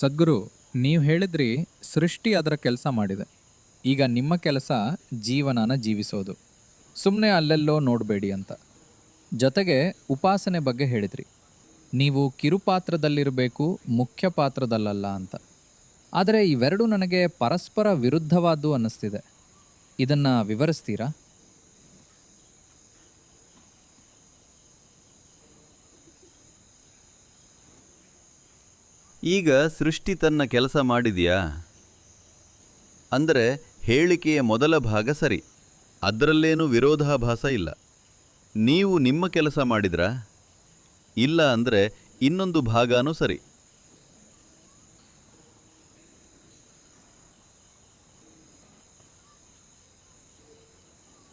ಸದ್ಗುರು, ನೀವು ಹೇಳಿದ್ರಿ ಸೃಷ್ಟಿ ಅದರ ಕೆಲಸ ಮಾಡಿದೆ. ಈಗ ನಿಮ್ಮ ಕೆಲಸ ಜೀವನನ ಜೀವಿಸೋದು. ಸುಮ್ಮನೆ ಅಲ್ಲೆಲ್ಲೋ ನೋಡಬೇಡಿ ಅಂತ. ಜೊತೆಗೆ ಉಪಾಸನೆ ಬಗ್ಗೆ ಹೇಳಿದ್ರಿ. ನೀವು ಕಿರುಪಾತ್ರದಲ್ಲಿರಬೇಕು, ಮುಖ್ಯ ಪಾತ್ರದಲ್ಲಲ್ಲ ಅಂತ. ಆದರೆ ಇವೆರಡೂ ನನಗೆ ಪರಸ್ಪರ ವಿರುದ್ಧವಾದ್ದು ಅನ್ನಿಸ್ತಿದೆ. ಇದನ್ನ ವಿವರಿಸ್ತೀರಾ? ಈಗ ಸೃಷ್ಟಿ ತನ್ನ ಕೆಲಸ ಮಾಡಿದೆಯಾ ಅಂದರೆ ಹೇಳಿಕೆಯ ಮೊದಲ ಭಾಗ ಸರಿ, ಅದರಲ್ಲೇನೂ ವಿರೋಧಾಭಾಸ ಇಲ್ಲ. ನೀವು ನಿಮ್ಮ ಕೆಲಸ ಮಾಡಿದ್ರಾ? ಇಲ್ಲ ಅಂದರೆ ಇನ್ನೊಂದು ಭಾಗನೂ ಸರಿ.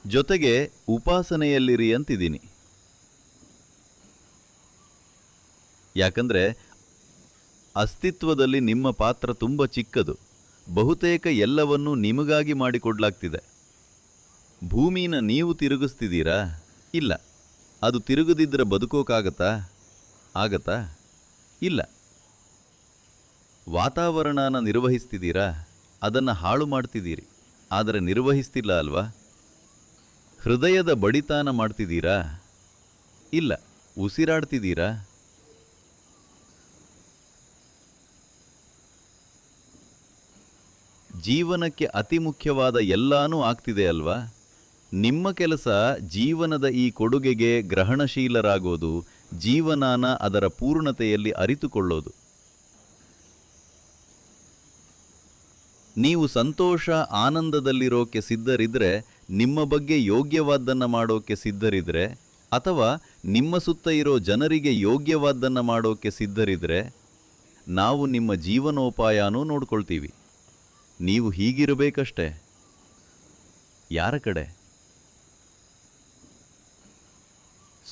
ಜೊತೆಗೆ ಉಪಾಸನೆಯಲ್ಲಿರಿ ಅಂತಿದ್ದೀನಿ. ಯಾಕಂದರೆ ಅಸ್ತಿತ್ವದಲ್ಲಿ ನಿಮ್ಮ ಪಾತ್ರ ತುಂಬ ಚಿಕ್ಕದು. ಬಹುತೇಕ ಎಲ್ಲವನ್ನೂ ನಿಮಗಾಗಿ ಮಾಡಿಕೊಡ್ಲಾಗ್ತಿದೆ. ಭೂಮಿನ ನೀವು ತಿರುಗಿಸ್ತಿದ್ದೀರಾ? ಇಲ್ಲ. ಅದು ತಿರುಗದಿದ್ದರೆ ಬದುಕೋಕ್ಕಾಗತ್ತಾ? ಆಗತ್ತಾ? ಇಲ್ಲ. ವಾತಾವರಣನ ನಿರ್ವಹಿಸ್ತಿದ್ದೀರಾ? ಅದನ್ನು ಹಾಳು ಮಾಡ್ತಿದ್ದೀರಿ, ಆದರೆ ನಿರ್ವಹಿಸ್ತಿಲ್ಲ ಅಲ್ವಾ? ಹೃದಯದ ಬಡಿತಾನ ಮಾಡ್ತಿದ್ದೀರಾ? ಇಲ್ಲ. ಉಸಿರಾಡ್ತಿದ್ದೀರಾ? ಜೀವನಕ್ಕೆ ಅತಿ ಮುಖ್ಯವಾದ ಎಲ್ಲಾನೂ ಆಗ್ತಿದೆ ಅಲ್ವಾ? ನಿಮ್ಮ ಕೆಲಸ ಜೀವನದ ಈ ಕೊಡುಗೆಗೆ ಗ್ರಹಣಶೀಲರಾಗೋದು, ಜೀವನಾನ ಅದರ ಪೂರ್ಣತೆಯಲ್ಲಿ ಅರಿತುಕೊಳ್ಳೋದು. ನೀವು ಸಂತೋಷ ಆನಂದದಲ್ಲಿರೋಕೆ ಸಿದ್ಧರಿದ್ರೆ, ನಿಮ್ಮ ಬಗ್ಗೆ ಯೋಗ್ಯವಾದ್ದನ್ನು ಮಾಡೋಕೆ ಸಿದ್ಧರಿದ್ರೆ, ಅಥವಾ ನಿಮ್ಮ ಸುತ್ತ ಇರೋ ಜನರಿಗೆ ಯೋಗ್ಯವಾದ್ದನ್ನು ಮಾಡೋಕೆ ಸಿದ್ಧರಿದ್ರೆ, ನಾವು ನಿಮ್ಮ ಜೀವನೋಪಾಯನೂ ನೋಡ್ಕೊಳ್ತೀವಿ. ನೀವು ಹೀಗಿರಬೇಕಷ್ಟೆ. ಯಾರ ಕಡೆ?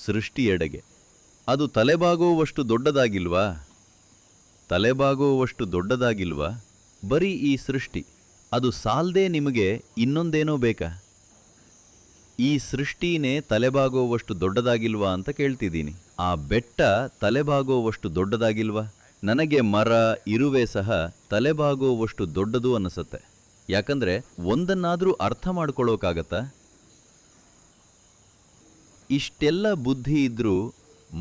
ಸೃಷ್ಟಿಯೆಡೆಗೆ. ಅದು ತಲೆಬಾಗುವಷ್ಟು ದೊಡ್ಡದಾಗಿಲ್ವಾ? ತಲೆಬಾಗುವಷ್ಟು ದೊಡ್ಡದಾಗಿಲ್ವಾ? ಬರೀ ಈ ಸೃಷ್ಟಿ ಅದು ಸಾಲ್ದೇ ನಿಮಗೆ ಇನ್ನೊಂದೇನೋ ಬೇಕಾ? ಈ ಸೃಷ್ಟಿನೇ ತಲೆಬಾಗುವಷ್ಟು ದೊಡ್ಡದಾಗಿಲ್ವಾ ಅಂತ ಕೇಳ್ತಿದ್ದೀನಿ. ಆ ಬೆಟ್ಟ ತಲೆಬಾಗುವಷ್ಟು ದೊಡ್ಡದಾಗಿಲ್ವಾ? ನನಗೆ ಮರ, ಇರುವೆ ಸಹ ತಲೆಬಾಗುವಷ್ಟು ದೊಡ್ಡದು ಅನ್ನಿಸುತ್ತೆ. ಯಾಕಂದರೆ ಒಂದನ್ನಾದರೂ ಅರ್ಥ ಮಾಡ್ಕೊಳ್ಳೋಕ್ಕಾಗತ್ತಾ? ಇಷ್ಟೆಲ್ಲ ಬುದ್ಧಿ ಇದ್ರೂ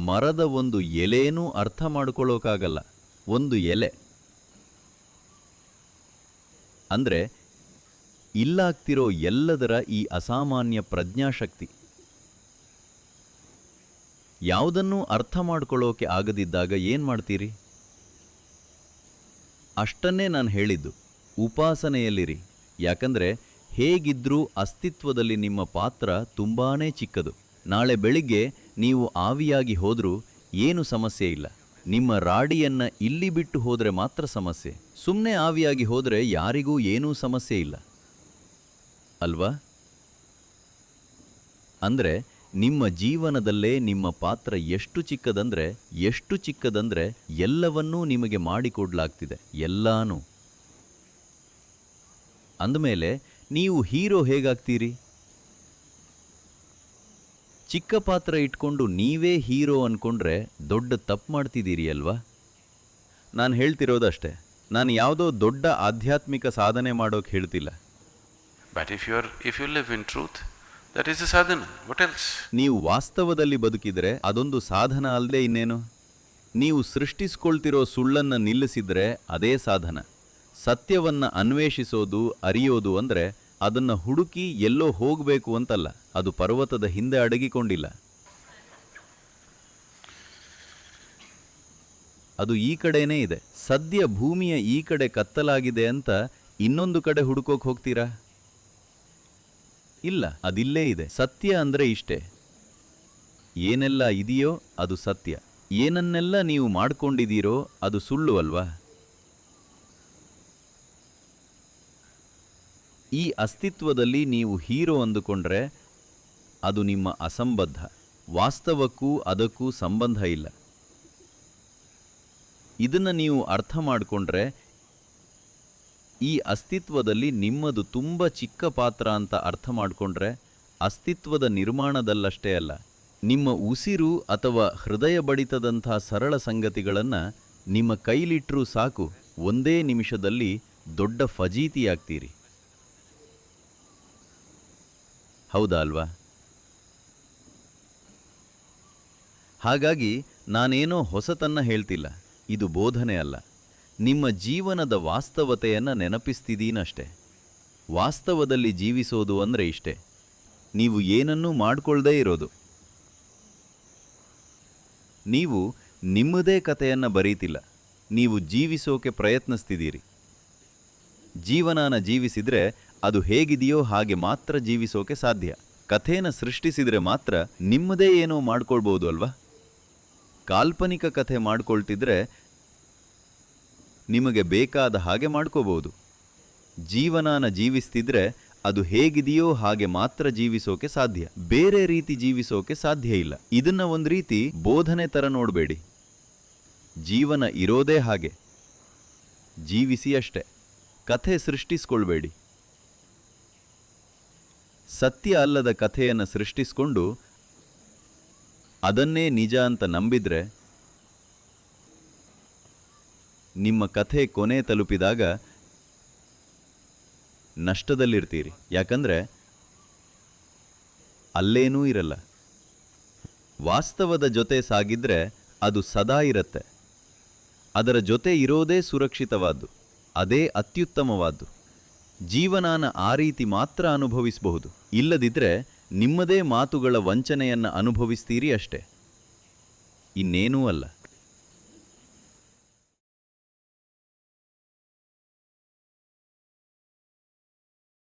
ಮರದ ಒಂದು ಎಲೆನೂ ಅರ್ಥ ಮಾಡ್ಕೊಳ್ಳೋಕ್ಕಾಗಲ್ಲ. ಒಂದು ಎಲೆ ಅಂದರೆ ಇಲ್ಲಾಗ್ತಿರೋ ಎಲ್ಲದರ ಈ ಅಸಾಮಾನ್ಯ ಪ್ರಜ್ಞಾಶಕ್ತಿ. ಯಾವುದನ್ನೂ ಅರ್ಥ ಮಾಡ್ಕೊಳ್ಳೋಕೆ ಆಗದಿದ್ದಾಗ ಏನು ಮಾಡ್ತೀರಿ? ಅಷ್ಟನ್ನೇ ನಾನು ಹೇಳಿದ್ದು, ಉಪಾಸನೆಯಲ್ಲಿರಿ. ಯಾಕಂದರೆ ಹೇಗಿದ್ರೂ ಅಸ್ತಿತ್ವದಲ್ಲಿ ನಿಮ್ಮ ಪಾತ್ರ ತುಂಬಾ ಚಿಕ್ಕದು. ನಾಳೆ ಬೆಳಿಗ್ಗೆ ನೀವು ಆವಿಯಾಗಿ ಹೋದರೂ ಏನು ಸಮಸ್ಯೆ ಇಲ್ಲ. ನಿಮ್ಮ ರಾಡಿಯನ್ನು ಇಲ್ಲಿ ಬಿಟ್ಟು ಹೋದರೆ ಮಾತ್ರ ಸಮಸ್ಯೆ. ಸುಮ್ಮನೆ ಆವಿಯಾಗಿ ಹೋದರೆ ಯಾರಿಗೂ ಏನೂ ಸಮಸ್ಯೆ ಇಲ್ಲ ಅಲ್ವಾ? ಅಂದರೆ ನಿಮ್ಮ ಜೀವನದಲ್ಲೇ ನಿಮ್ಮ ಪಾತ್ರ ಎಷ್ಟು ಚಿಕ್ಕದಂದ್ರೆ ಎಲ್ಲವನ್ನೂ ನಿಮಗೆ ಮಾಡಿಕೊಡ್ಲಾಗ್ತಿದೆ. ಎಲ್ಲಾನು ಅಂದಮೇಲೆ ನೀವು ಹೀರೋ ಹೇಗಾಗ್ತೀರಿ? ಚಿಕ್ಕ ಪಾತ್ರ ಇಟ್ಕೊಂಡು ನೀವೇ ಹೀರೋ ಅನ್ಕೊಂಡ್ರೆ ದೊಡ್ಡ ತಪ್ಪು ಮಾಡ್ತಿದ್ದೀರಿ ಅಲ್ವಾ? ನಾನು ಹೇಳ್ತಿರೋದಷ್ಟೇ. ನಾನು ಯಾವುದೋ ದೊಡ್ಡ ಆಧ್ಯಾತ್ಮಿಕ ಸಾಧನೆ ಮಾಡೋಕೆ ಹೇಳ್ತಿಲ್ಲ. But if you live in truth, that is a sadhana. What else? ನೀವು ವಾಸ್ತವದಲ್ಲಿ ಬದುಕಿದರೆ ಅದೊಂದು ಸಾಧನ ಅಲ್ಲದೆ ಇನ್ನೇನು? ನೀವು ಸೃಷ್ಟಿಸ್ಕೊಳ್ತಿರೋ ಸುಳ್ಳನ್ನು ನಿಲ್ಲಿಸಿದ್ರೆ ಅದೇ ಸಾಧನ. ಸತ್ಯವನ್ನು ಅನ್ವೇಷಿಸೋದು, ಅರಿಯೋದು ಅಂದರೆ ಅದನ್ನು ಹುಡುಕಿ ಎಲ್ಲೋ ಹೋಗಬೇಕು ಅಂತಲ್ಲ. ಅದು ಪರ್ವತದ ಹಿಂದೆ ಅಡಗಿಕೊಂಡಿಲ್ಲ. ಅದು ಈ ಕಡೆನೇ ಇದೆ. ಸದ್ಯ ಭೂಮಿಯ ಈ ಕಡೆ ಕತ್ತಲಾಗಿದೆ ಅಂತ ಇನ್ನೊಂದು ಕಡೆ ಹುಡುಕೋಕೆ ಹೋಗ್ತೀರಾ? ಇಲ್ಲ, ಅದಿಲ್ಲೇ ಇದೆ. ಸತ್ಯ ಅಂದರೆ ಇಷ್ಟೇ. ಏನೆಲ್ಲ ಇದೆಯೋ ಅದು ಸತ್ಯ. ಏನನ್ನೆಲ್ಲ ನೀವು ಮಾಡ್ಕೊಂಡಿದ್ದೀರೋ ಅದು ಸುಳ್ಳು ಅಲ್ವಾ? ಈ ಅಸ್ತಿತ್ವದಲ್ಲಿ ನೀವು ಹೀರೋ ಅಂದುಕೊಂಡ್ರೆ ಅದು ನಿಮ್ಮ ಅಸಂಬದ್ಧ. ವಾಸ್ತವಕ್ಕೂ ಅದಕ್ಕೂ ಸಂಬಂಧ ಇಲ್ಲ. ಇದನ್ನು ನೀವು ಅರ್ಥ ಮಾಡಿಕೊಂಡ್ರೆ ಈ ಅಸ್ತಿತ್ವದಲ್ಲಿ ನಿಮ್ಮದು ತುಂಬ ಚಿಕ್ಕ ಪಾತ್ರ ಅಂತ ಅರ್ಥ ಮಾಡಿಕೊಂಡ್ರೆ ಅಸ್ತಿತ್ವದ ನಿರ್ಮಾಣದಲ್ಲಷ್ಟೇ ಅಲ್ಲ, ನಿಮ್ಮ ಉಸಿರು ಅಥವಾ ಹೃದಯ ಬಡಿತದಂಥ ಸರಳ ಸಂಗತಿಗಳನ್ನು ನಿಮ್ಮ ಕೈಲಿಟ್ಟರೂ ಸಾಕು, ಒಂದೇ ನಿಮಿಷದಲ್ಲಿ ದೊಡ್ಡ ಫಜೀತಿಯಾಗ್ತೀರಿ. ಹೌದಾ ಅಲ್ವಾ? ಹಾಗಾಗಿ ನಾನೇನೋ ಹೊಸತನ್ನ ಹೇಳ್ತಿಲ್ಲ, ಇದು ಬೋಧನೆ ಅಲ್ಲ. ನಿಮ್ಮ ಜೀವನದ ವಾಸ್ತವತೆಯನ್ನು ನೆನಪಿಸ್ತಿದ್ದೀನಷ್ಟೆ. ವಾಸ್ತವದಲ್ಲಿ ಜೀವಿಸೋದು ಅಂದರೆ ಇಷ್ಟೇ, ನೀವು ಏನನ್ನೂ ಮಾಡ್ಕೊಳ್ದೇ ಇರೋದು. ನೀವು ನಿಮ್ಮದೇ ಕಥೆಯನ್ನು ಬರೀತಿಲ್ಲ, ನೀವು ಜೀವಿಸೋಕೆ ಪ್ರಯತ್ನಿಸ್ತಿದ್ದೀರಿ. ಜೀವನಾನ ಜೀವಿಸಿದರೆ ಅದು ಹೇಗಿದೆಯೋ ಹಾಗೆ ಮಾತ್ರ ಜೀವಿಸೋಕೆ ಸಾಧ್ಯ. ಕಥೆನ ಸೃಷ್ಟಿಸಿದರೆ ಮಾತ್ರ ನಿಮ್ಮದೇ ಏನೋ ಮಾಡ್ಕೊಳ್ಬೋದು ಅಲ್ವಾ? ಕಾಲ್ಪನಿಕ ಕಥೆ ಮಾಡ್ಕೊಳ್ತಿದ್ರೆ ನಿಮಗೆ ಬೇಕಾದ ಹಾಗೆ ಮಾಡ್ಕೋಬಹುದು. ಜೀವನಾನ ಜೀವಿಸ್ತಿದ್ರೆ ಅದು ಹೇಗಿದೆಯೋ ಹಾಗೆ ಮಾತ್ರ ಜೀವಿಸೋಕೆ ಸಾಧ್ಯ, ಬೇರೆ ರೀತಿ ಜೀವಿಸೋಕೆ ಸಾಧ್ಯ ಇಲ್ಲ. ಇದನ್ನ ಒಂದು ರೀತಿ ಬೋಧನೆ ಥರ ನೋಡಬೇಡಿ. ಜೀವನ ಇರೋದೇ ಹಾಗೆ, ಜೀವಿಸಿ ಅಷ್ಟೆ, ಕಥೆ ಸೃಷ್ಟಿಸ್ಕೊಳ್ಬೇಡಿ. ಸತ್ಯ ಅಲ್ಲದ ಕಥೆಯನ್ನು ಸೃಷ್ಟಿಸ್ಕೊಂಡು ಅದನ್ನೇ ನಿಜ ಅಂತ ನಂಬಿದ್ರೆ ನಿಮ್ಮ ಕಥೆ ಕೊನೆ ತಲುಪಿದಾಗ ನಷ್ಟದಲ್ಲಿರ್ತೀರಿ. ಯಾಕಂದ್ರೆ ಅಲ್ಲೇನೂ ಇರಲ್ಲ. ವಾಸ್ತವದ ಜೊತೆ ಸಾಗಿದ್ರೆ ಅದು ಸದಾ ಇರತ್ತೆ. ಅದರ ಜೊತೆ ಇರೋದೇ ಸುರಕ್ಷಿತವಾದ್ದು, ಅದೇ ಅತ್ಯುತ್ತಮವಾದ್ದು. ಜೀವನಾನ ಆ ರೀತಿ ಮಾತ್ರ ಅನುಭವಿಸಬಹುದು. ಇಲ್ಲದಿದ್ದರೆ ನಿಮ್ಮದೇ ಮಾತುಗಳ ವಂಚನೆಯನ್ನು ಅನುಭವಿಸ್ತೀರಿ ಅಷ್ಟೆ, ಇನ್ನೇನೂ ಅಲ್ಲ.